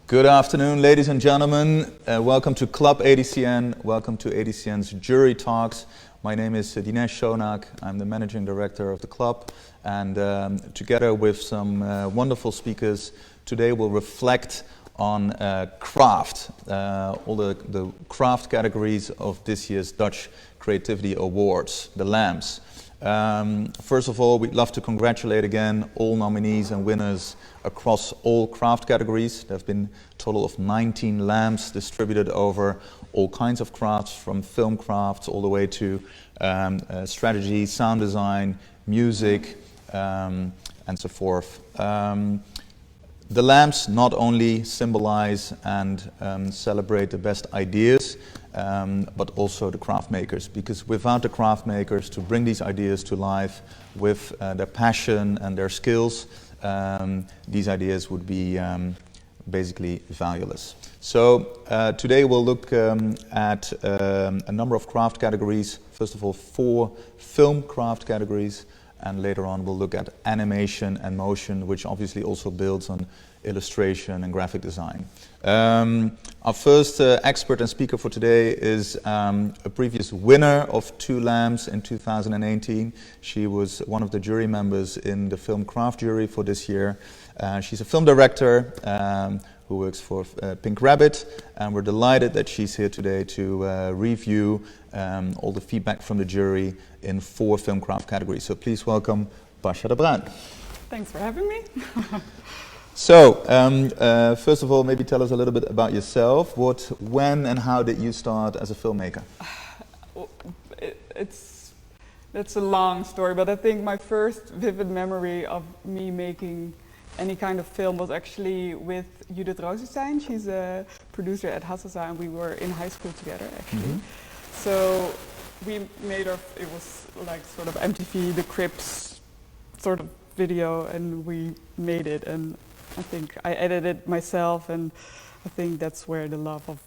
Good afternoon, ladies and gentlemen. Welcome to Club ADCN. Welcome to ADCN's Jury Talks. My name is Dinesh Shonak. I'm the managing director of the club. And together with some wonderful speakers, today we'll reflect on craft, all the craft categories of this year's Dutch Creativity Awards, the Lammers. First of all, we'd love to congratulate again all nominees and winners across all craft categories. There have been a total of 19 Lammers distributed over all kinds of crafts, from film crafts all the way to strategy, sound design, music, and so forth. The Lammers not only symbolize and celebrate the best ideas, but also the craft makers, because without the craft makers to bring these ideas to life with their passion and their skills, these ideas would be basically valueless. So today we'll look at a number of craft categories. First of all, 4 film craft categories, and later on we'll look at animation and motion, which obviously also builds on illustration and graphic design. Our first expert and speaker for today is a previous winner of 2 Lammers in 2018. She was one of the jury members in the film craft jury for this year. She's a film director who works for Pink Rabbit, and we're delighted that she's here today to review all the feedback from the jury in 4 film craft categories. So please welcome Basha de Bruijn. Thanks for having me. So, first of all, maybe tell us a little bit about yourself. When and how did you start as a filmmaker? That's a long story, but I think my first vivid memory of me making any kind of film was actually with Judith Rosenstein. She's a producer at Hassasa, and we were in high school together, actually. Mm-hmm. So we made it was like sort of MTV, The Crips sort of video, and we made it, and I think I edited it myself, and I think that's where the love of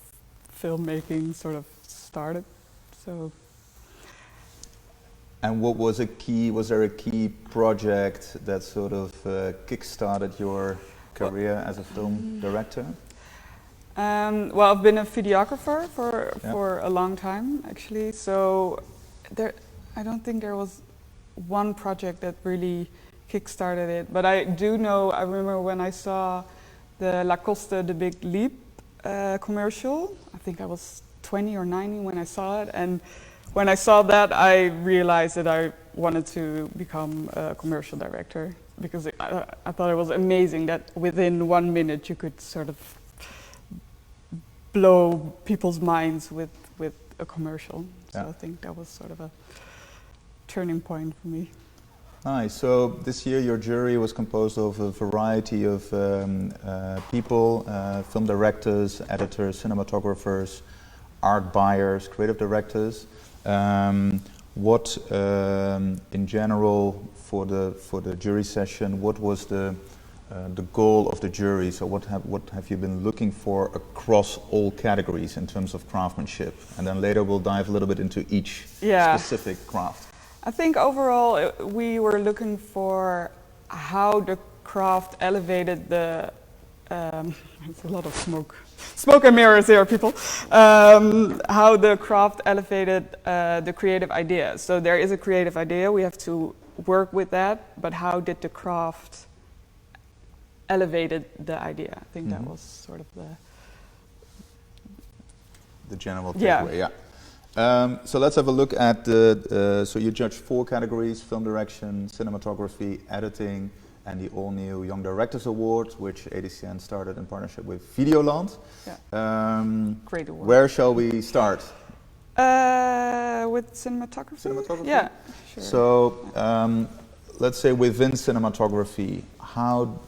filmmaking sort of started. So. And what was there a key project that sort of kick-started your career as a film director? Well, I've been a videographer for a long time, actually. So I don't think there was one project that really kick-started it. But I do know, I remember when I saw the Lacoste The Big Leap commercial. I think I was 20 or 19 when I saw it. And when I saw that, I realized that I wanted to become a commercial director, because I thought it was amazing that within 1 minute you could sort of blow people's minds with a commercial. So I think that was sort of a turning point for me. Nice. So this year your jury was composed of a variety of people, film directors, editors, cinematographers, art buyers, creative directors. What in general for the jury session, what was the goal of the jury? So what have you been looking for across all categories in terms of craftsmanship? And then later we'll dive a little bit into each specific craft. I think overall we were looking for how the craft elevated the it's a lot of smoke and mirrors here, people. How the craft elevated the creative idea. So there is a creative idea, we have to work with that, but how did the craft elevated the idea? I think that was sort of the general takeaway, so let's have a look at so you judged 4 categories: film direction, cinematography, editing, and the all-new Young Directors Award, which ADCN started in partnership with Videoland. Great award. Where shall we start? With cinematography? Cinematography? Yeah, sure. So let's say within cinematography, how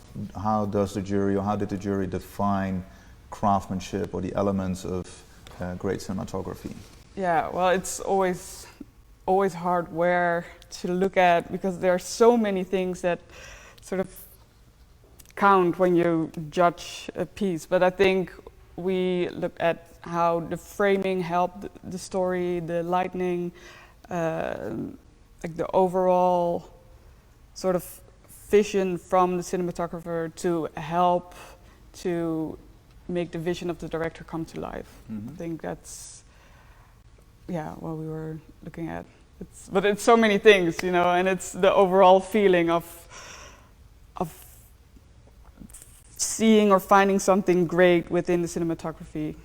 does the jury, or how did the jury define craftsmanship or the elements of great cinematography? Yeah, well, it's always hard where to look at, because there are so many things that sort of count when you judge a piece. But I think we look at how the framing helped the story, the lighting, like the overall sort of vision from the cinematographer to help to make the vision of the director come to life. Mm-hmm. I think that's, what we were looking at. But it's so many things, and it's the overall feeling of seeing or finding something great within the cinematography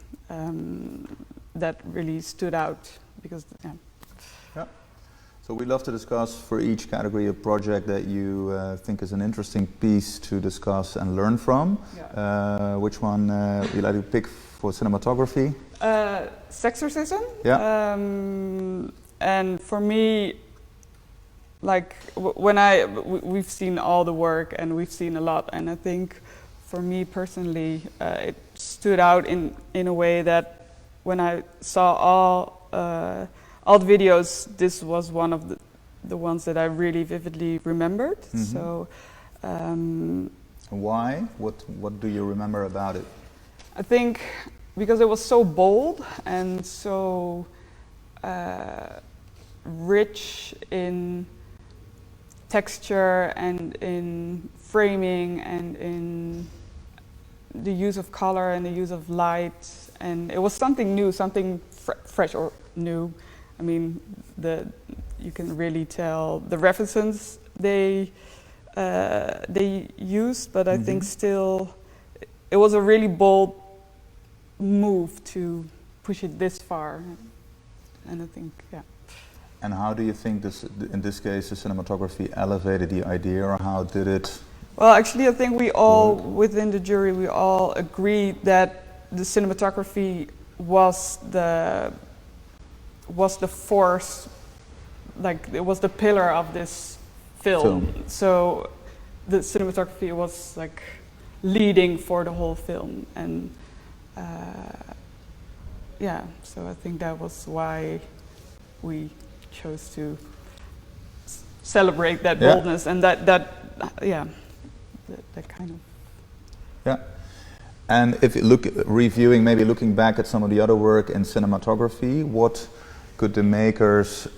that really stood out because. Yeah. So we'd love to discuss for each category a project that you think is an interesting piece to discuss and learn from. Yeah. Which one would you like to pick for cinematography? Sexorcism. Yeah. And for me, like we've seen all the work and we've seen a lot, and I think for me personally, it stood out in a way that when I saw all the videos, this was one of the ones that I really vividly remembered. Mm-hmm. So, why? What do you remember about it? I think because it was so bold and so rich in texture and in framing and in the use of color and the use of light, and it was something new, something fresh or new. I mean, you can really tell the references they used, but I think still it was a really bold move to push it this far, and I think And how do you think this, in this case, the cinematography elevated the idea, or how did it? Well, actually, I think we all, within the jury, we all agreed that the cinematography was the force, like it was the pillar of this film. So the cinematography was like leading for the whole film, and so I think that was why we chose to celebrate that boldness and that kind of. Yeah. And if you look, maybe looking back at some of the other work in cinematography, what could the makers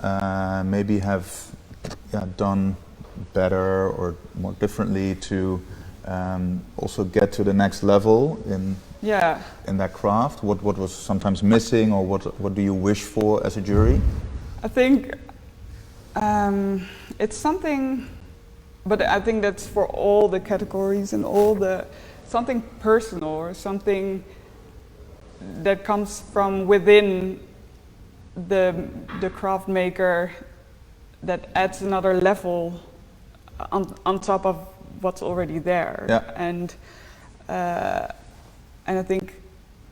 maybe have done better or more differently to also get to the next level in that craft? What was sometimes missing, or what do you wish for as a jury? I think it's something, but I think that's for all the categories and something personal or something that comes from within the craft maker that adds another level on top of what's already there. Yeah. And I think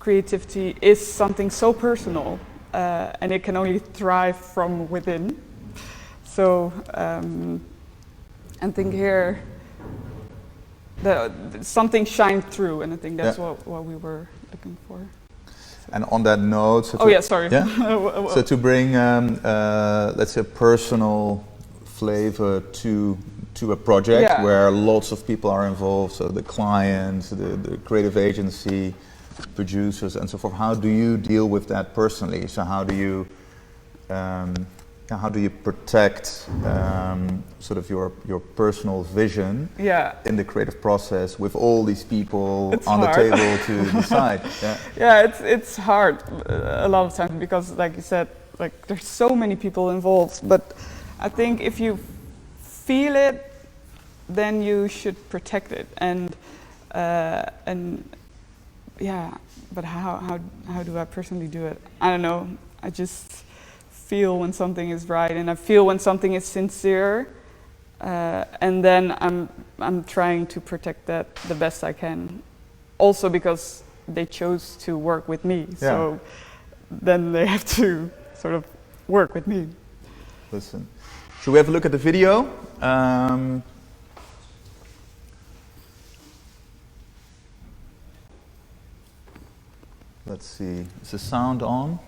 creativity is something so personal, and it can only thrive from within. So I think here something shined through, and I think that's what we were looking for. And on that note, so to bring let's say personal flavor to a project where lots of people are involved, so the clients, the creative agency, producers, and so forth. How do you deal with that personally? So how do you protect sort of your personal vision in the creative process with all these people on the table to decide? It's hard a lot of times because, like you said, like there's so many people involved. But I think if you feel it, then you should protect it. But how do I personally do it? I don't know. I just feel when something is right, and I feel when something is sincere, and then I'm trying to protect that the best I can. Also because they chose to work with me, so then they have to sort of work with me. Listen, should we have a look at the video? Let's see. Is the sound on?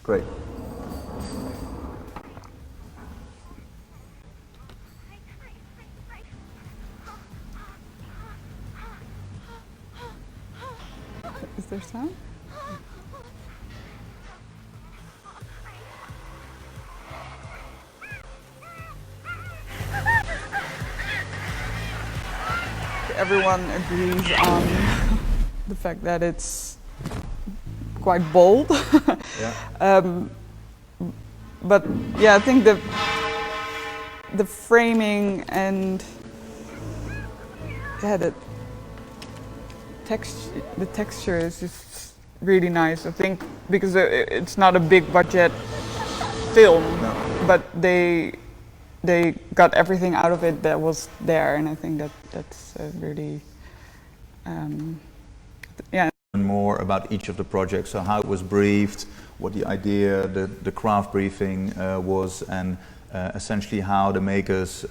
Great. Is there sound? Everyone agrees on the fact that it's quite bold. Yeah. But yeah, I think the framing and the texture is just really nice. I think because it's not a big budget film, No. but they got everything out of it that was there, and I think that's really And more about each of the projects, so how it was briefed, what the idea, the craft briefing was, and essentially how the makers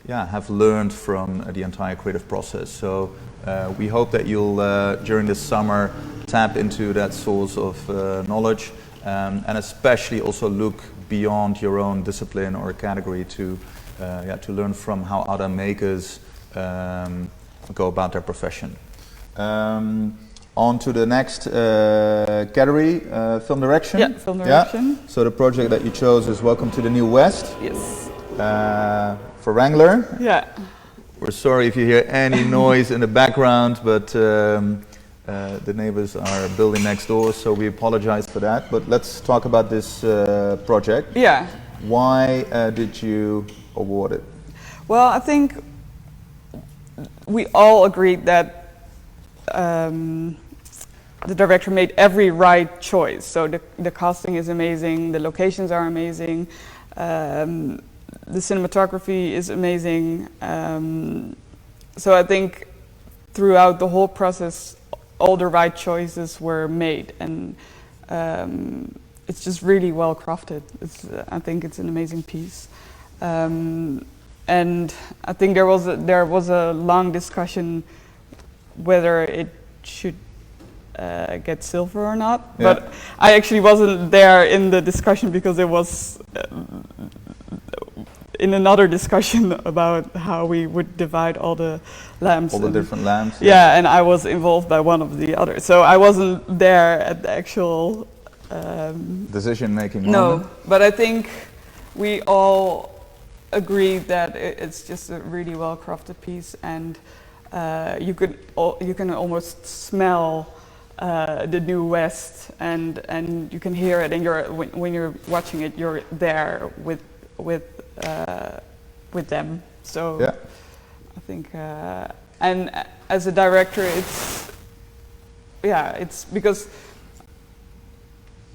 have learned from the entire creative process. So we hope that you'll during this summer tap into that source of knowledge, and especially also look beyond your own discipline or category to learn from how other makers go about their profession. On to the next category, film direction. Yeah, film direction. Yeah. So the project that you chose is Welcome to the New West. Yes. For Wrangler. Yeah. We're sorry if you hear any noise in the background, but the neighbors are building next door, so we apologize for that. But let's talk about this project. Yeah. Why did you award it? Well, I think we all agreed that the director made every right choice. So the casting is amazing, the locations are amazing, the cinematography is amazing. So I think throughout the whole process, all the right choices were made, and it's just really well crafted. I think it's an amazing piece. And I think there was a long discussion whether it should get silver or not. Yeah. But I actually wasn't there in the discussion because it was in another discussion about how we would divide all the lamps. All the different lamps. Yeah, and I was involved by one of the others. So I wasn't there at the actual decision-making no, moment. but I think we all agree that it's just a really well-crafted piece, and you can almost smell the New West, and you can hear it, and when you're watching it, you're there with them. So Yeah. I think, and as a director, it's because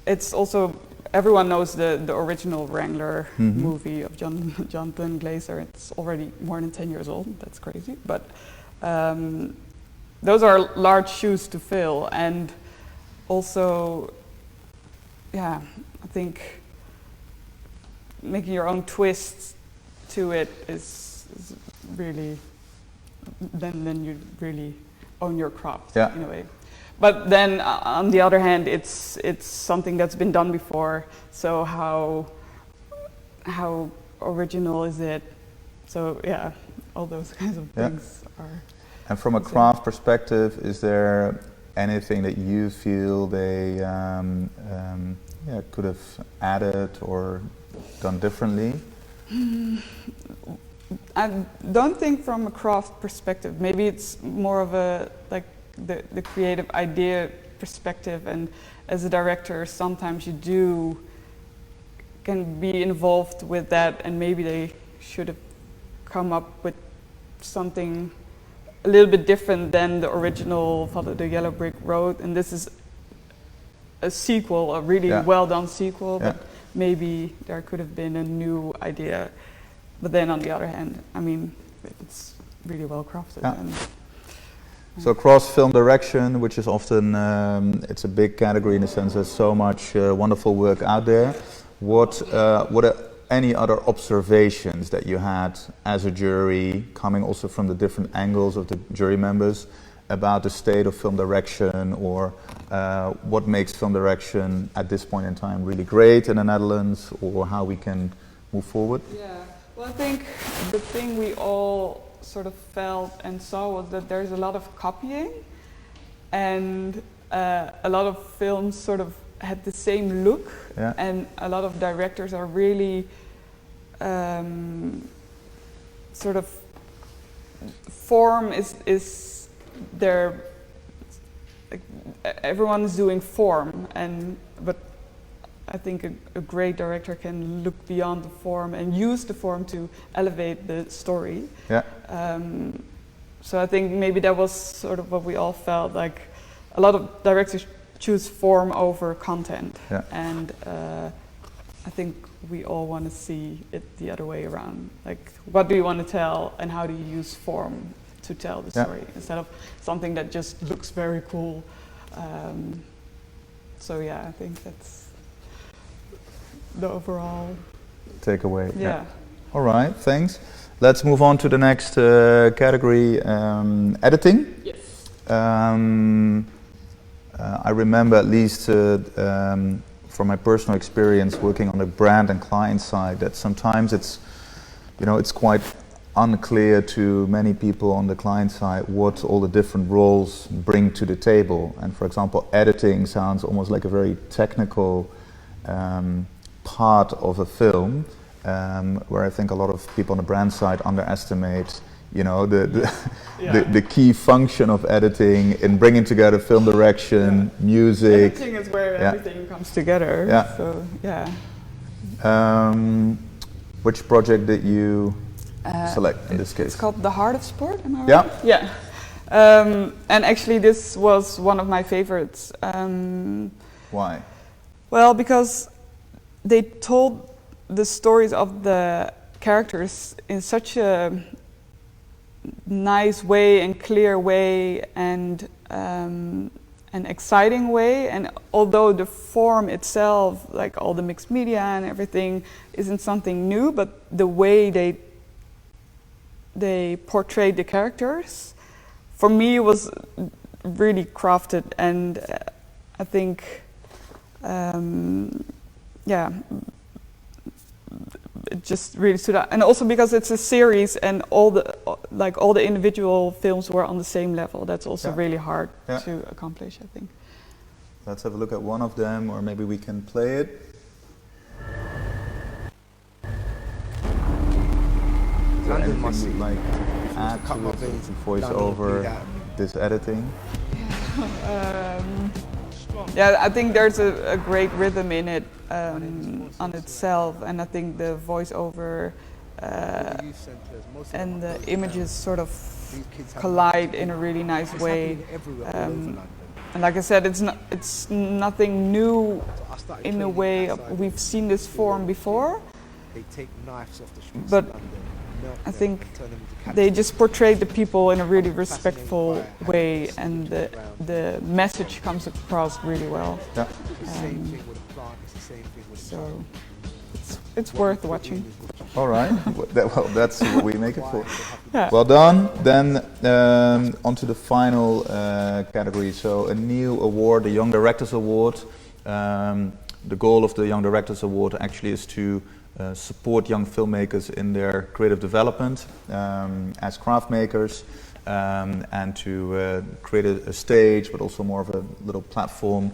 it's also, everyone knows the original Wrangler movie of Jonathan Glazer. It's already more than 10 years old. That's crazy, but those are large shoes to fill, and also, I think making your own twists to it is really, then you really own your craft in a way. But then on the other hand, it's something that's been done before. So how original is it? So yeah, all those kinds of things are. And from a craft perspective, is there anything that you feel they could have added or done differently? I don't think from a craft perspective. Maybe it's more of a the creative idea perspective, and as a director sometimes you can be involved with that, and maybe they should have come up with something a little bit different than the original Follow the Yellow Brick Road, and this is a sequel, a really well done sequel, but maybe there could have been a new idea. But then on the other hand, I mean, it's really well crafted. And so across film direction, which is often, it's a big category in the sense there's so much wonderful work out there. What are any other observations that you had as a jury, coming also from the different angles of the jury members, about the state of film direction, or what makes film direction at this point in time really great in the Netherlands, or how we can move forward? Yeah, well, I think the thing we all sort of felt and saw was that there's a lot of copying, and a lot of films sort of had the same look, and a lot of directors are really sort of form is their like everyone is doing form, but I think a great director can look beyond the form and use the form to elevate the story. Yeah. So I think maybe that was sort of what we all felt, like a lot of directors choose form over content. Yeah. And I think we all want to see it the other way around. Like, what do you want to tell and how do you use form to tell the story instead of something that just looks very cool. So yeah, I think that's the overall takeaway. Yeah. All right, thanks. Let's move on to the next category, editing. Yes. I remember, at least from my personal experience working on the brand and client side, that sometimes it's quite unclear to many people on the client side what all the different roles bring to the table. And for example, editing sounds almost like a very technical part of a film, where I think a lot of people on the brand side underestimate, the key function of editing in bringing together film direction, music. Editing is where everything comes together. Yeah. So yeah. Which project did you select in this case? It's called The Heart of Sport. Am I right? Yeah. Yeah. And actually, this was one of my favorites. Why? Well, because they told the stories of the characters in such a nice way and clear way and an exciting way. And although the form itself, like all the mixed media and everything, isn't something new, but the way they portrayed the characters, for me, was really crafted, and I think, it just really stood out. And also because it's a series, and all the individual films were on the same level. That's also really hard to accomplish, I think. Let's have a look at one of them, or maybe we can play it. Anything you'd like to add to it, to voice over this editing? I think there's a great rhythm in it on itself, and I think the voiceover and the images sort of collide in a really nice way. And like I said, it's nothing new in a way. We've seen this form before, but I think they just portrayed the people in a really respectful way, and the message comes across really well. Yeah. So it's worth watching. All right. Well, that's what we make it for. Yeah. Well done. Then on to the final category. So a new award, the Young Directors Award. The goal of the Young Directors Award actually is to support young filmmakers in their creative development as craft makers, and to create a stage, but also more of a little platform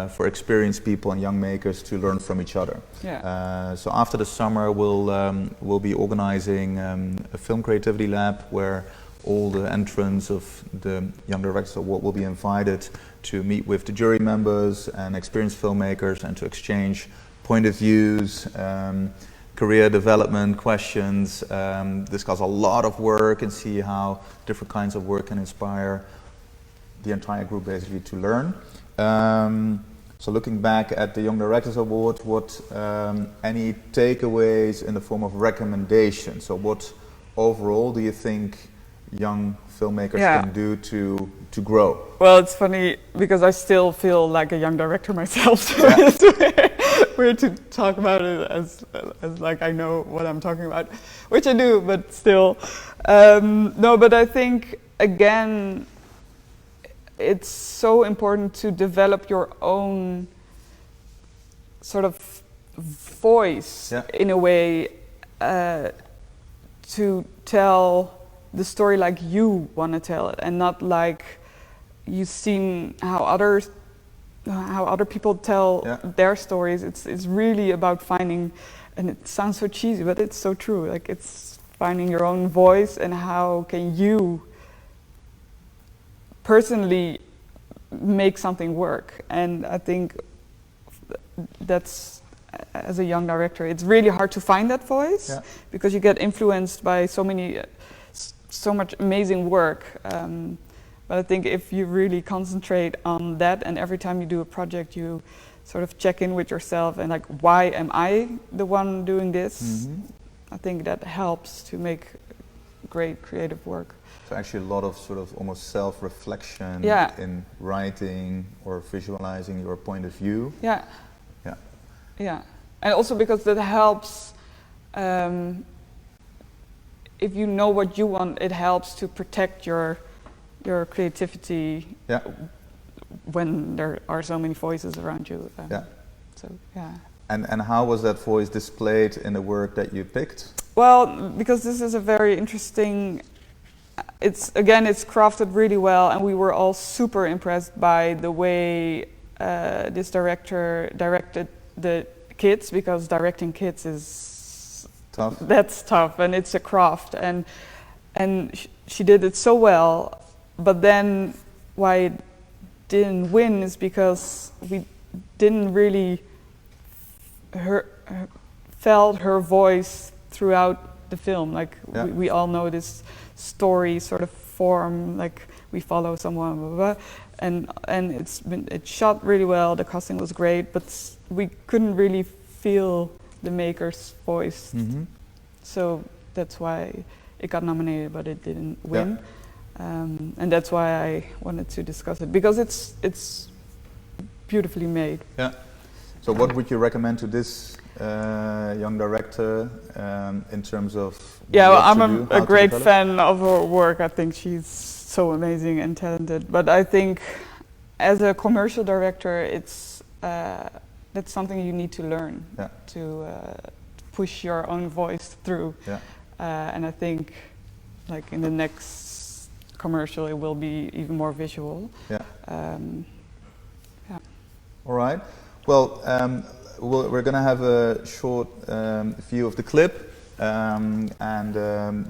for experienced people and young makers to learn from each other. Yeah. So after the summer, we'll be organizing a film creativity lab where all the entrants of the Young Directors Award will be invited to meet with the jury members and experienced filmmakers and to exchange point of views, career development questions, discuss a lot of work and see how different kinds of work can inspire the entire group basically to learn. So looking back at the Young Directors Award, what any takeaways in the form of recommendations? So what overall do you think young filmmakers can do to grow? Well, it's funny because I still feel like a young director myself, so it's weird to talk about it as like I know what I'm talking about, which I do, but still. No, but I think again, it's so important to develop your own sort of voice in a way, to tell the story like you want to tell it, and not like you've seen how other people tell their stories. It's really about finding, and it sounds so cheesy, but it's so true. Like, it's finding your own voice, and how can you personally make something work. And I think that's, as a young director, it's really hard to find that voice, because you get influenced by so much amazing work. But I think if you really concentrate on that, and every time you do a project, you sort of check in with yourself and like, why am I the one doing this? I think that helps to make great creative work. So actually a lot of sort of almost self-reflection in writing or visualizing your point of view. Yeah. And also because that helps, if you know what you want, it helps to protect your creativity when there are so many voices around you. And how was that voice displayed in the work that you picked? Well, because this is a very interesting, it's crafted really well, and we were all super impressed by the way this director directed the kids, because directing kids is tough. That's tough, and it's a craft, and she did it so well. But then why it didn't win is because we didn't really felt her voice throughout the film. Like we all know this story sort of form, like we follow someone, blah, blah, blah, and it's shot really well. The casting was great, but we couldn't really feel the maker's voice. So that's why it got nominated, but it didn't win. And that's why I wanted to discuss it, because it's beautifully made. So what would you recommend to this young director in terms of I'm a great fan of her work. I think she's so amazing and talented, but I think as a commercial director, it's that's something you need to learn to push your own voice through. And I think like in the next commercial it will be even more visual. All right. Well, we're going to have a short view of the clip, and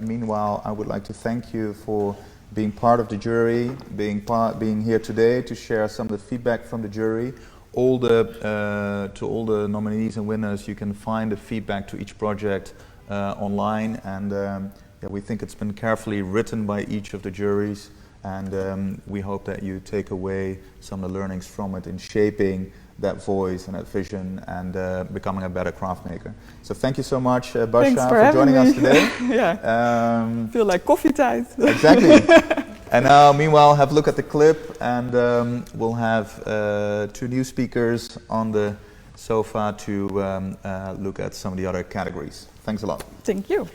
meanwhile I would like to thank you for being part of the jury, being here today to share some of the feedback from the jury. To all the nominees and winners, you can find the feedback to each project online, and we think it's been carefully written by each of the juries, and we hope that you take away some of the learnings from it in shaping that voice and that vision and becoming a better craft maker. So thank you so much, Basha, for joining us today. Feel like coffee time. Exactly. And now, meanwhile, have a look at the clip, and we'll have two new speakers on the sofa to look at some of the other categories. Thanks a lot. Thank you.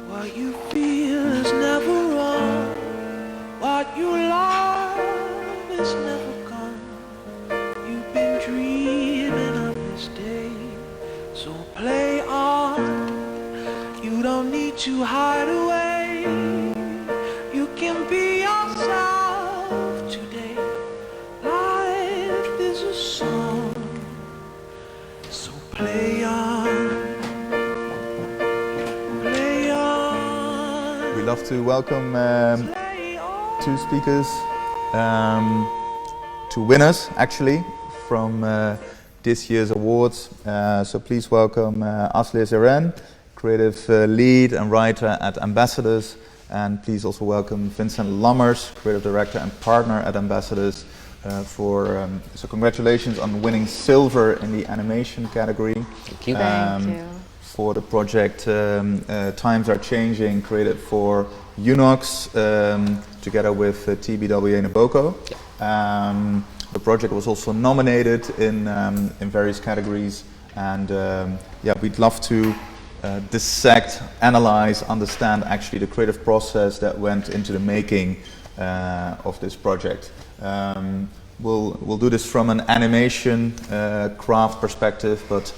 What you feel is never wrong. What you love is never gone. You've been dreaming of this day, so play on. You don't need to hide away. You can be yourself today. Life is a song, so play on. Play on. We'd love to welcome two speakers, two winners actually from this year's awards. So please welcome Asli Zeren, creative lead and writer at Ambassadors, and please also welcome Vincent Lammers, creative director and partner at Ambassadors. So congratulations on winning silver in the animation category. Thank you. Thank you. For the project Times Are Changing, created for Unox, together with TBWA Naboko. The project was also nominated in various categories, and we'd love to dissect, analyze, understand actually the creative process that went into the making of this project. We'll do this from an animation craft perspective, but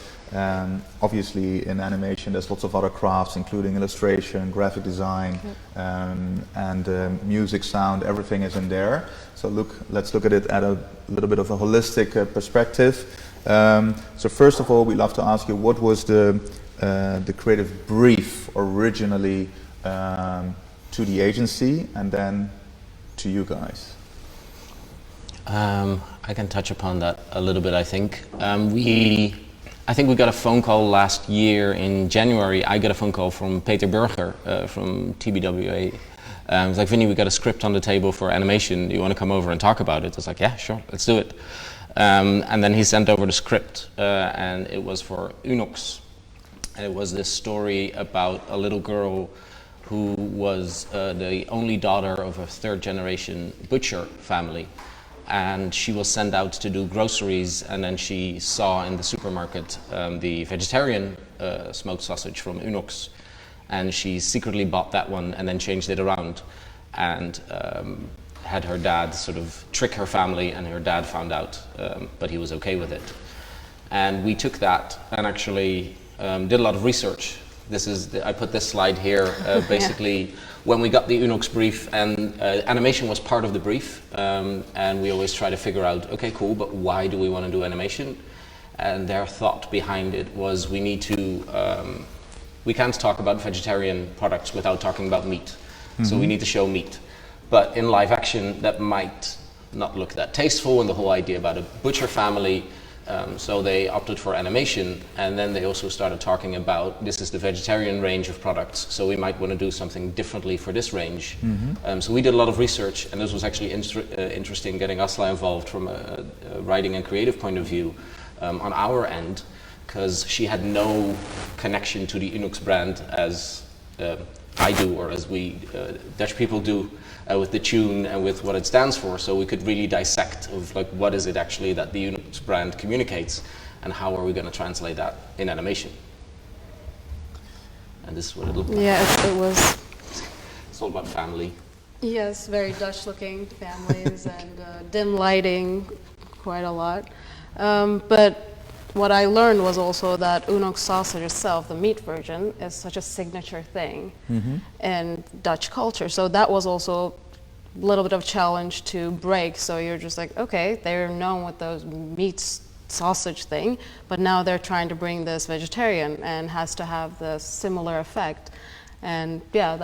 obviously in animation there's lots of other crafts, including illustration, graphic design, and music, sound, everything is in there. So let's look at it at a little bit of a holistic perspective. So first of all, we'd love to ask you, what was the creative brief originally to the agency, and then to you guys? I can touch upon that a little bit, I think. I think we got a phone call last year in January. I got a phone call from Peter Burger from TBWA. It was like, Vinny, we got a script on the table for animation. Do you want to come over and talk about it? I was like, yeah, sure, let's do it. And then he sent over the script, and it was for Unox. And it was this story about a little girl who was the only daughter of a third-generation butcher family. And she was sent out to do groceries, and then she saw in the supermarket the vegetarian smoked sausage from Unox, and she secretly bought that one and then changed it around, and had her dad sort of trick her family, and her dad found out, but he was okay with it. And we took that and actually did a lot of research. I put this slide here, basically when we got the Unox brief, and animation was part of the brief, and we always try to figure out, okay, cool, but why do we want to do animation? And their thought behind it was we need to, we can't talk about vegetarian products without talking about meat. Mm-hmm. So we need to show meat. But in live action, that might not look that tasteful, and the whole idea about a butcher family. So they opted for animation, and then they also started talking about this is the vegetarian range of products, so we might want to do something differently for this range. Mm-hmm. So we did a lot of research, and this was actually interesting getting Asli involved from a writing and creative point of view on our end, because she had no connection to the Unox brand as I do, or as we Dutch people do, with the tune and with what it stands for. So we could really dissect of like what is it actually that the Unox brand communicates, and how are we going to translate that in animation. And this is what it looked like. Yeah, it was. It's all about family. Yes, very Dutch-looking families and dim lighting, quite a lot. But what I learned was also that Unox sausage itself, the meat version, is such a signature thing in Dutch culture. So that was also a little bit of a challenge to break. So you're just like, okay, they're known with those meat sausage thing, but now they're trying to bring this vegetarian and has to have the similar effect. And yeah,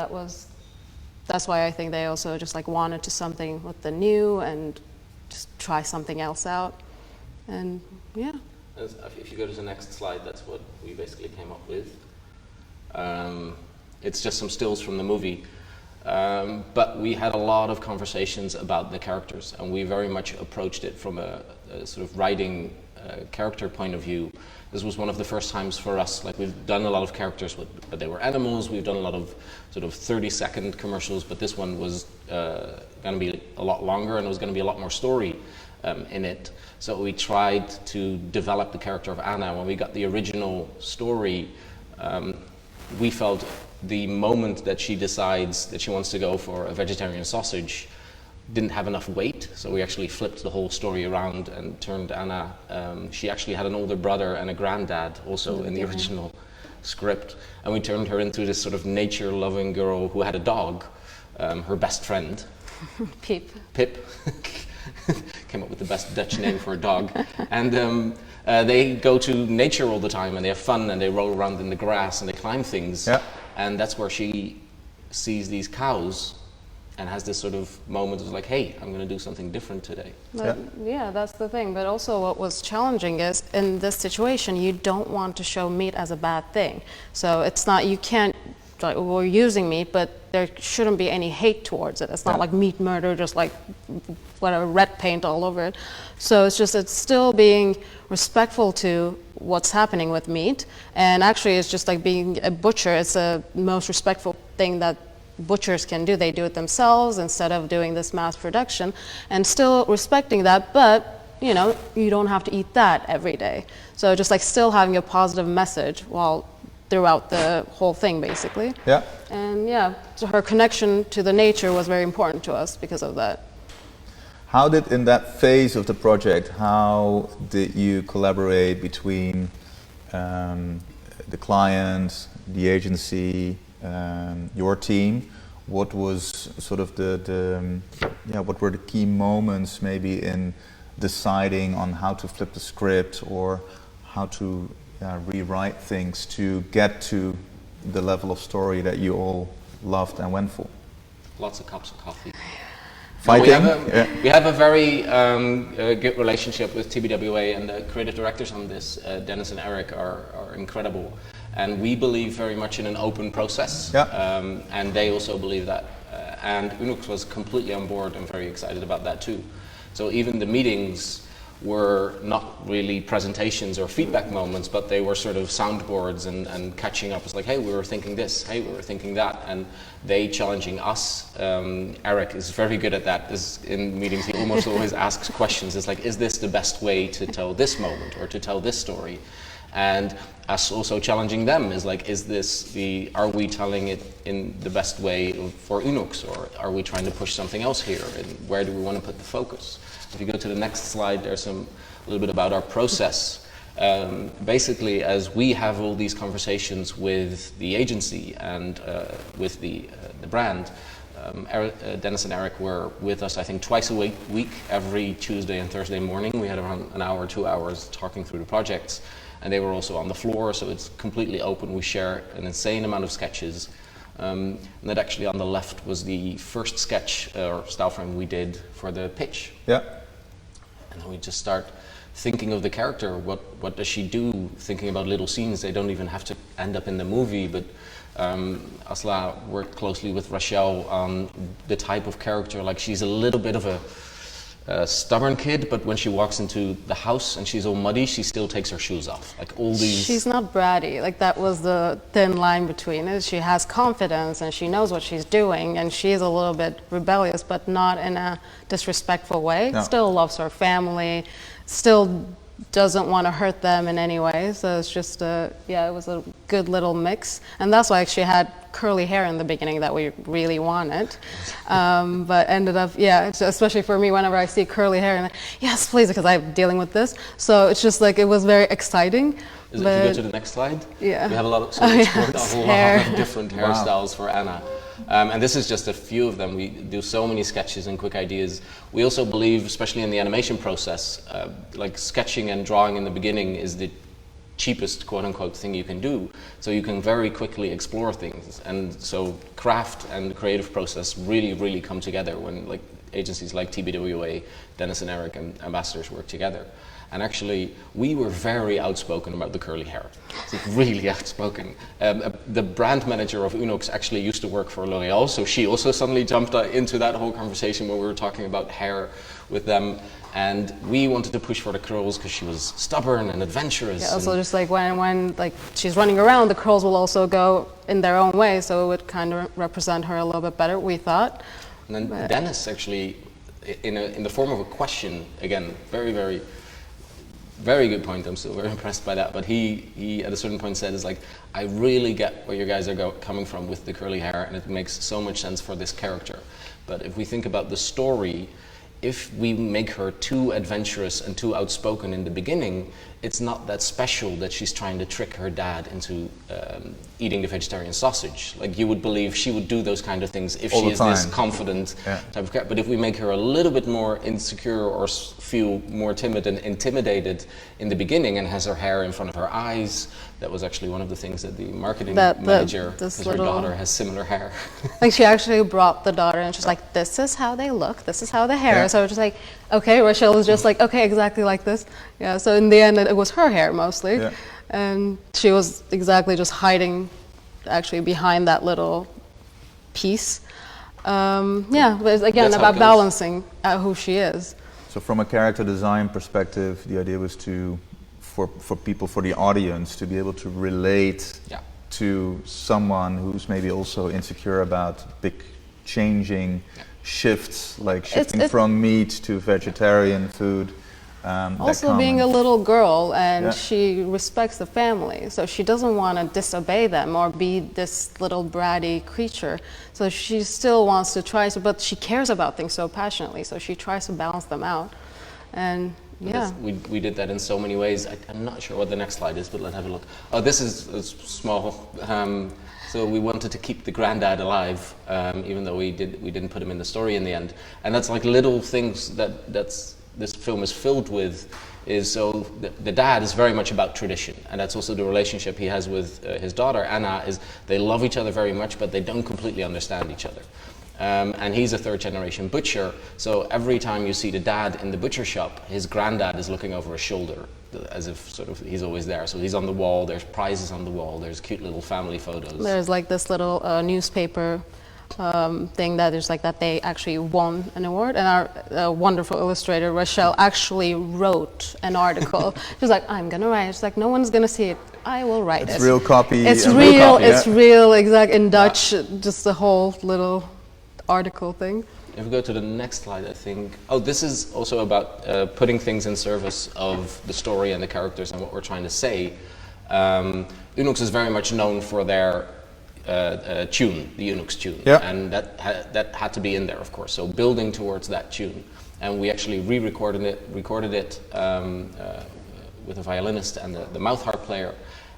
that's why I think they also just like wanted to something with the new and just try something else out. And yeah. If you go to the next slide, that's what we basically came up with. It's just some stills from the movie. But we had a lot of conversations about the characters, and we very much approached it from a sort of writing character point of view. This was one of the first times for us, like we've done a lot of characters, but they were animals. We've done a lot of sort of 30-second commercials, but this one was going to be a lot longer, and it was going to be a lot more story in it. So we tried to develop the character of Anna. When we got the original story, we felt the moment that she decides that she wants to go for a vegetarian sausage didn't have enough weight, so we actually flipped the whole story around and turned Anna. She actually had an older brother and a granddad also in the original script, and we turned her into this sort of nature-loving girl who had a dog, her best friend. Pip. Came up with the best Dutch name for a dog. And they go to nature all the time, and they have fun, and they roll around in the grass, and they climb things. Yeah. And that's where she sees these cows and has this sort of moment of like, hey, I'm going to do something different today. But, yeah, that's the thing. But also what was challenging is, in this situation, you don't want to show meat as a bad thing. So it's not, you can't, like, we're using meat, but there shouldn't be any hate towards it. It's not like meat murder, just like whatever, red paint all over it. So it's just, it's still being respectful to what's happening with meat. And actually it's just like being a butcher, it's the most respectful thing that butchers can do. They do it themselves instead of doing this mass production, and still respecting that, but you know, you don't have to eat that every day. So just like still having a positive message while throughout the whole thing, basically. Yeah. And yeah, so her connection to the nature was very important to us because of that. How did, in that phase of the project, how did you collaborate between the client, the agency, your team? What was sort of what were the key moments maybe in deciding on how to flip the script or how to rewrite things to get to the level of story that you all loved and went for? Lots of cups of coffee. Fighting? We have a very good relationship with TBWA, and the creative directors on this, Dennis and Eric, are incredible. And we believe very much in an open process, and they also believe that. And Unox was completely on board and very excited about that too. So even the meetings were not really presentations or feedback moments, but they were sort of soundboards and catching up. It's like, hey, we were thinking this, hey, we were thinking that, and they challenging us. Eric is very good at that. In meetings, he almost always asks questions. It's like, is this the best way to tell this moment or to tell this story? And us also challenging them is like, are we telling it in the best way for Unox, or are we trying to push something else here? And where do we want to put the focus? If you go to the next slide, there's a little bit about our process. Basically, as we have all these conversations with the agency and with the brand, Dennis and Eric were with us, I think, twice a week, every Tuesday and Thursday morning. We had around an hour, 2 hours talking through the projects. And they were also on the floor, so it's completely open. We share an insane amount of sketches. And that actually on the left was the first sketch or style frame we did for the pitch. Yeah. And then we just start thinking of the character. What does she do? Thinking about little scenes. They don't even have to end up in the movie, but Asla worked closely with Rachel on the type of character. Like, she's a little bit of a stubborn kid, but when she walks into the house and she's all muddy, she still takes her shoes off. Like, all these... She's not bratty. Like, that was the thin line between it. She has confidence and she knows what she's doing, and she's a little bit rebellious, but not in a disrespectful way. No. Still loves her family, still doesn't want to hurt them in any way. So it's just it was a good little mix. And that's why she had curly hair in the beginning that we really wanted. But ended up, especially for me, whenever I see curly hair, and yes, please, because I'm dealing with this. So it's just like, it was very exciting. If you go to the next slide, we have a lot of, different hairstyles for Anna. And this is just a few of them. We do so many sketches and quick ideas. We also believe, especially in the animation process, like sketching and drawing in the beginning is the cheapest quote-unquote thing you can do. So you can very quickly explore things. And so craft and the creative process really, really come together when like agencies like TBWA, Dennis and Eric, and ambassadors work together. And actually, we were very outspoken about the curly hair. It's really outspoken. The brand manager of Unox actually used to work for L'Oreal, so she also suddenly jumped into that whole conversation when we were talking about hair with them. And we wanted to push for the curls because she was stubborn and adventurous. Yeah, also just like when like she's running around, the curls will also go in their own way, so it would kind of represent her a little bit better, we thought. And then Dennis actually, in the form of a question, again, very, very, very good point. I'm still very impressed by that. But he at a certain point said, "Is like, I really get where you guys are coming from with the curly hair, and it makes so much sense for this character. But if we think about the story, if we make her too adventurous and too outspoken in the beginning, it's not that special that she's trying to trick her dad into eating the vegetarian sausage. Like, you would believe she would do those kind of things if she is this confident type of character. But if we make her a little bit more insecure or feel more timid and intimidated in the beginning and has her hair in front of her eyes, that was actually one of the things that the marketing manager, because her daughter has similar hair. Like, she actually brought the daughter and she's like, this is how they look, this is how the hair is. So just like, okay, Rachel was just like, okay, exactly like this. Yeah, so in the end it was her hair mostly. Yeah. And she was exactly just hiding actually behind that little piece. But again, about balancing who she is. So from a character design perspective, the idea was for people, for the audience, to be able to relate to someone who's maybe also insecure about big changing shifts, like shifting from meat to vegetarian food. Also being a little girl, and she respects the family, so she doesn't want to disobey them or be this little bratty creature. So she still wants to try to, but she cares about things so passionately, so she tries to balance them out. And we did that in so many ways. I'm not sure what the next slide is, but let's have a look. Oh, this is small. So we wanted to keep the granddad alive, even though we didn't put him in the story in the end. And that's like little things this film is filled with. Is so the dad is very much about tradition, and that's also the relationship he has with his daughter Anna. Is they love each other very much, but they don't completely understand each other. And he's a third generation butcher, so every time you see the dad in the butcher shop, his granddad is looking over his shoulder, as if sort of he's always there. So he's on the wall, there's prizes on the wall, there's cute little family photos. There's like this little newspaper thing that is like that they actually won an award, and our wonderful illustrator Rochelle actually wrote an article. She's like, I'm gonna write. She's like, no one's gonna see it. I will write it. It's real copy. It's and real. copy, It's yeah. real. Exact in Dutch. Just the whole little article thing. If we go to the next slide, I think. Oh, this is also about putting things in service of the story and the characters and what we're trying to say. Unox is very much known for their tune, the Unox tune, yeah. and that had to be in there, of course. So building towards that tune, and we actually recorded it with a violinist and the mouth harp player.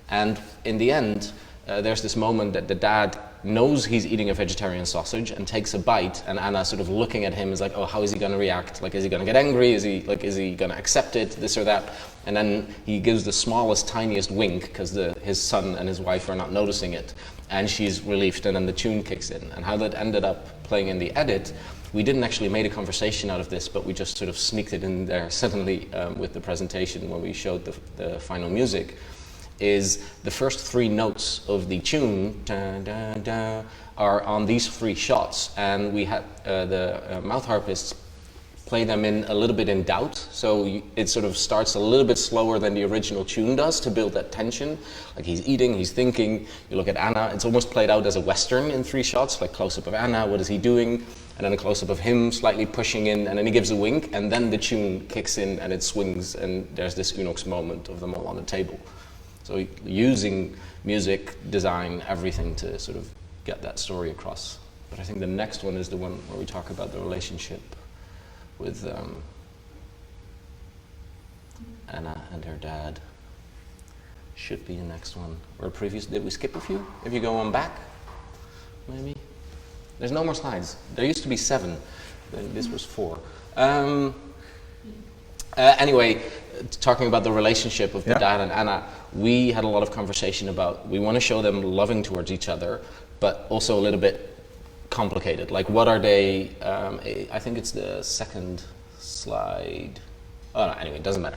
And in the end, there's this moment that the dad knows he's eating a vegetarian sausage and takes a bite, and Anna sort of looking at him is like, oh, how is he going to react? Like, is he going to get angry? Is he going to accept it, this or that? And then he gives the smallest, tiniest wink because his son and his wife are not noticing it, and she's relieved, and then the tune kicks in. And how that ended up playing in the edit, we didn't actually make a conversation out of this, but we just sort of sneaked it in there suddenly with the presentation when we showed the final music. Is the first 3 notes of the tune da, da, da, are on these 3 shots, and we had the mouth harpists play them in a little bit in doubt, so it sort of starts a little bit slower than the original tune does to build that tension. Like he's eating, he's thinking. You look at Anna, it's almost played out as a western in 3 shots, like close-up of Anna, what is he doing? And then a close-up of him slightly pushing in, and then he gives a wink, and then the tune kicks in and it swings, and there's this Unox moment of them all on the table. So using music, design, everything to sort of get that story across. But I think the next one is the one where we talk about the relationship with Anna and her dad. Should be the next one. Or previous, did we skip a few? If you go on back, maybe? There's no more slides. There used to be 7, then this was 4. Anyway, talking about the relationship of the dad and Anna, we had a lot of conversation about, we want to show them loving towards each other, but also a little bit complicated. Like, what are they, I think it's the second slide. Oh, no, anyway, it doesn't matter.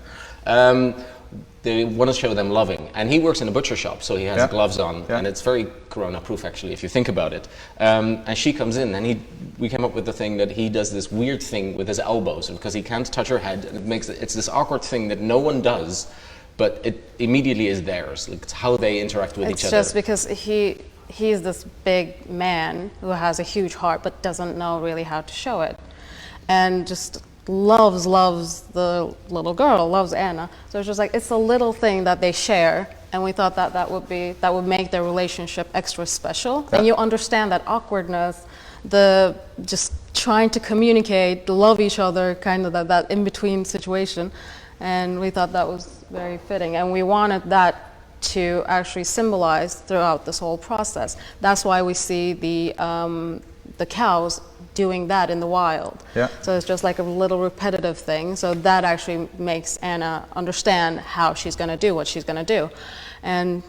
They want to show them loving. And he works in a butcher shop, so he has gloves on, and it's very corona-proof, actually, if you think about it. And she comes in, and we came up with the thing that he does this weird thing with his elbows, because he can't touch her head, and it's this awkward thing that no one does, but it immediately is theirs. Like, it's how they interact with each other. It's just because he's this big man who has a huge heart, but doesn't know really how to show it. And just loves the little girl, loves Anna. So it's just like, it's a little thing that they share, and we thought that would make their relationship extra special. And you understand that awkwardness, the just trying to communicate, love each other, kind of that in-between situation. And we thought that was very fitting, and we wanted that to actually symbolize throughout this whole process. That's why we see the cows doing that in the wild. Yeah. So it's just like a little repetitive thing. So that actually makes Anna understand how she's going to do what she's going to do, and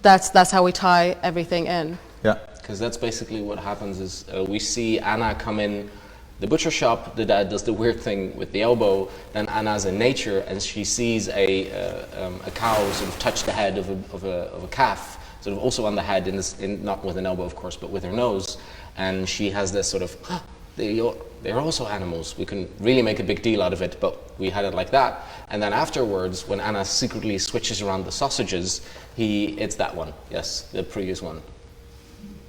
that's how we tie everything in. Yeah. Because that's basically what happens is we see Anna come in the butcher shop, the dad does the weird thing with the elbow, then Anna's in nature and she sees a cow sort of touch the head of a calf, sort of also on the head, not with an elbow of course, but with her nose, and she has this sort of, they're also animals, we can really make a big deal out of it, but we had it like that. And then afterwards, when Anna secretly switches around the sausages, it's that one, yes, the previous one.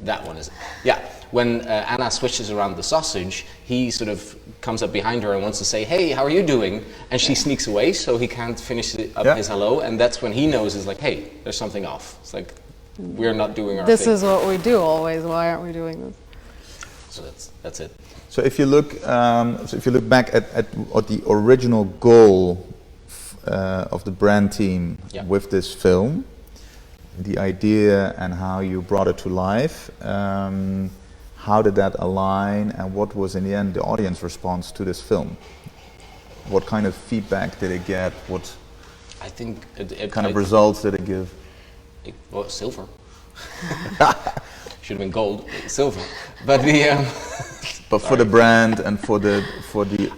That one is, yeah. When Anna switches around the sausage, he sort of comes up behind her and wants to say, hey, how are you doing? And she sneaks away, so he can't finish his hello, and that's when he knows, is like, hey, there's something off. It's like, we're not doing our thing. This is what we do always, why aren't we doing this? So that's it. So if you look, back at the original goal of the brand team with this film, the idea and how you brought it to life, how did that align, and what was in the end the audience response to this film? What kind of feedback did it get? What I think kind of results did it give? Well, silver. should have been gold, silver. But the But for the brand and for the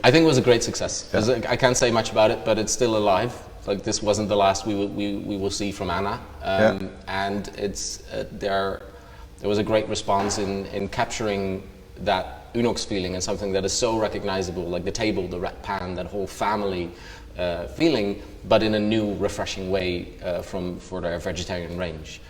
I think it was a great success. Yeah. I can't say much about it, but it's still alive. Like this wasn't the last we will see from Anna, and it's there was a great response in capturing that Unox feeling and something that is so recognizable, like the table, the red pan, that whole family feeling, but in a new, refreshing way for their vegetarian range.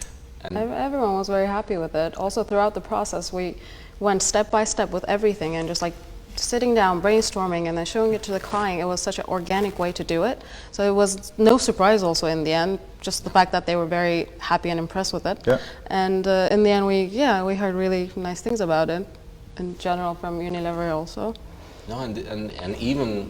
And Everyone was very happy with it. Also, throughout the process, we went step by step with everything and just like sitting down, brainstorming, and then showing it to the client. It was such an organic way to do it. So it was no surprise also in the end, just the fact that they were very happy and impressed with it. Yeah. And in the end, we heard really nice things about it in general from Unilever also. no, and even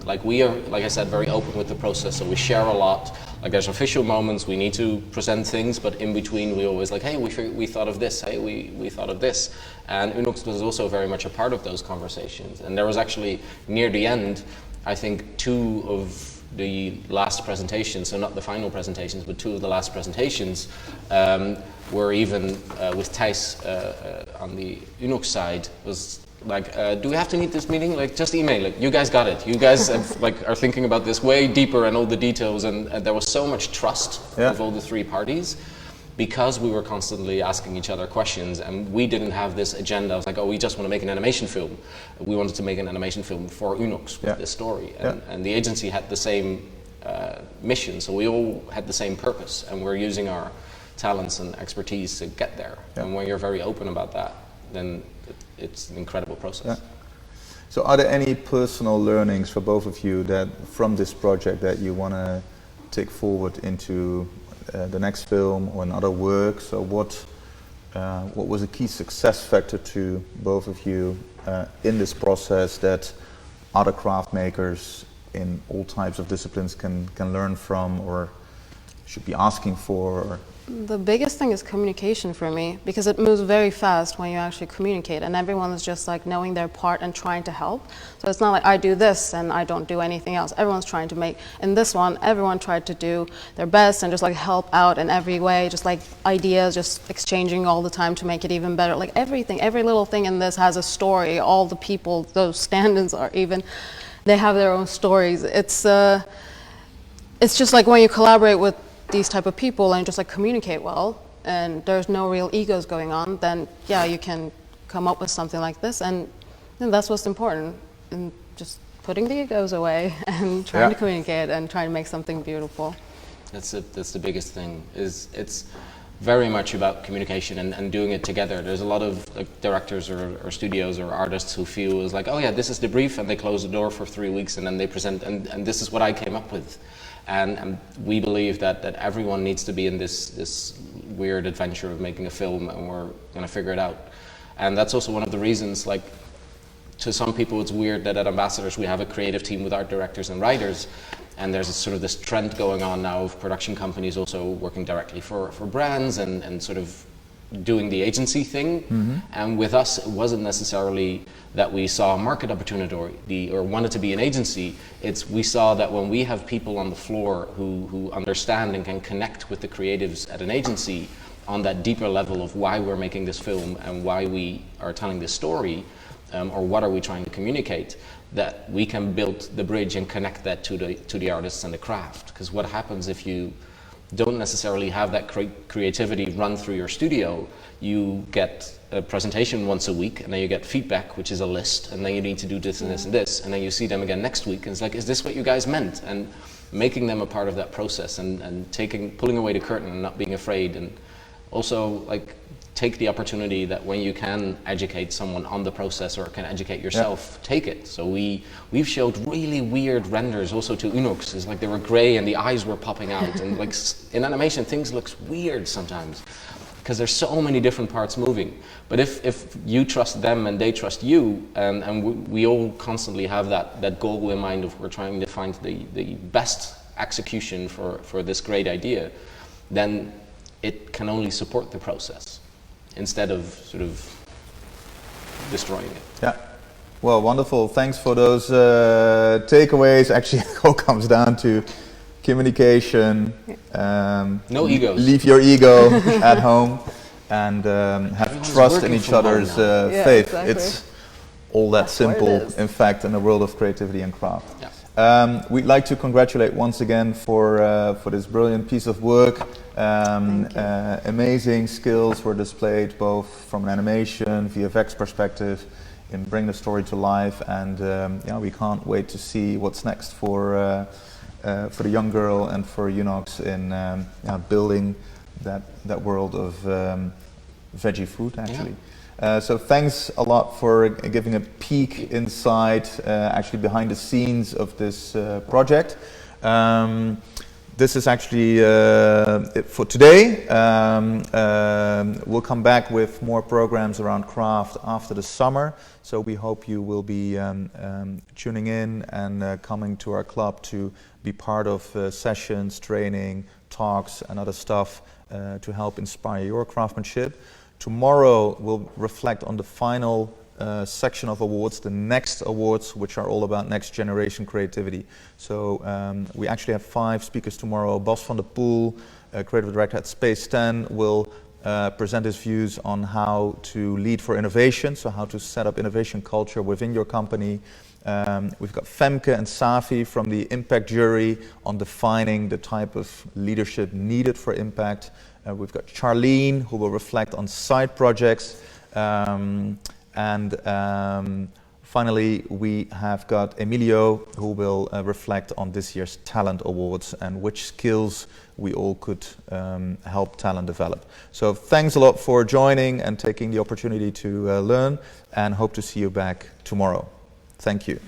like we are, like I said, very open with the process. So we share a lot. Like there's official moments we need to present things, but in between we always like, hey, we thought of this. Hey, we thought of this. And Unox was also very much a part of those conversations. And there was actually near the end, I think 2 of the last presentations, so not the final presentations, but 2 of the last presentations were even with Thijs on the Unox side was like, do we have to need this meeting? Like, just email it. You guys got it. You guys have, like, are thinking about this way deeper and all the details. And there was so much trust of all the 3 parties because we were constantly asking each other questions. And we didn't have this agenda of like, oh, we just want to make an animation film. We wanted to make an animation film for Unox with this story. And the agency had the same mission. So we all had the same purpose. And we're using our talents and expertise to get there. And when you're very open about that, then it's an incredible process. Yeah. So are there any personal learnings for both of you that from this project that you want to take forward into the next film or another work? So what was a key success factor to both of you in this process that other craft makers in all types of disciplines can learn from or should be asking for? The biggest thing is communication for me, because it moves very fast when you actually communicate, and everyone is just like knowing their part and trying to help. So it's not like I do this and I don't do anything else. Everyone's trying to make, in this one, everyone tried to do their best and just like help out in every way, just like ideas, just exchanging all the time to make it even better. Like everything, every little thing in this has a story. All the people, those stand-ins are even, they have their own stories. It's just like when you collaborate with these type of people and just like communicate well and there's no real egos going on, then yeah, you can come up with something like this, and that's what's important, and just putting the egos away and trying to communicate and trying to make something beautiful. That's the biggest thing, is it's very much about communication and doing it together. There's a lot of like directors or studios or artists who feel is like, oh yeah, this is the brief, and they close the door for 3 weeks and then they present and this is what I came up with. And we believe that everyone needs to be in this weird adventure of making a film, and we're going to figure it out. And that's also one of the reasons, like, to some people it's weird that at Ambassadors we have a creative team with art directors and writers, and there's sort of this trend going on now of production companies also working directly for brands and sort of doing the agency thing. And with us, it wasn't necessarily that we saw a market opportunity or wanted to be an agency. It's we saw that when we have people on the floor who understand and can connect with the creatives at an agency on that deeper level of why we're making this film and why we are telling this story, or what are we trying to communicate, that we can build the bridge and connect that to the artists and the craft. Because what happens if you don't necessarily have that creativity run through your studio? You get a presentation once a week, and then you get feedback, which is a list, and then you need to do this and this and this, and then you see them again next week, and it's like, is this what you guys meant? And making them a part of that process, and pulling away the curtain and not being afraid, and also like take the opportunity that when you can educate someone on the process or can educate yourself, take it. So we've showed really weird renders also to Unox. It's like they were gray and the eyes were popping out, and like in animation things looks weird sometimes because there's so many different parts moving. But if you trust them and they trust you, and we all constantly have that goal in mind of we're trying to find the best execution for this great idea, then it can only support the process instead of sort of destroying it. Yeah. Well, wonderful. Thanks for those takeaways. Actually, it all comes down to communication. No egos. Leave your ego at home. and have Everyone's trust in working each from home other's now. Yeah, faith. exactly. It's all that That's what it simple, is. in fact, in the world of creativity and craft. Yeah. We'd like to congratulate once again for this brilliant piece of work. Amazing skills were displayed both from an animation, VFX perspective, in bringing the story to life, and yeah, we can't wait to see what's next for the young girl and for Unox in building that world of veggie food, actually. So thanks a lot for giving a peek inside, actually behind the scenes of this project. This is actually it for today. We'll come back with more programs around craft after the summer. So we hope you will be tuning in and coming to our club to be part of sessions, training, talks and other stuff to help inspire your craftsmanship. Tomorrow we'll reflect on the final section of awards, the next awards, which are all about next generation creativity. So we actually have 5 speakers tomorrow. Bas van der Poel, creative director at Space 10, will present his views on how to lead for innovation, so how to set up innovation culture within your company. We've got Femke and Safi from the Impact Jury on defining the type of leadership needed for impact. We've got Charlene, who will reflect on side projects. Finally, we have got Emilio, who will reflect on this year's Talent Awards and which skills we all could help talent develop. So thanks a lot for joining and taking the opportunity to learn, and hope to see you back tomorrow. Thank you.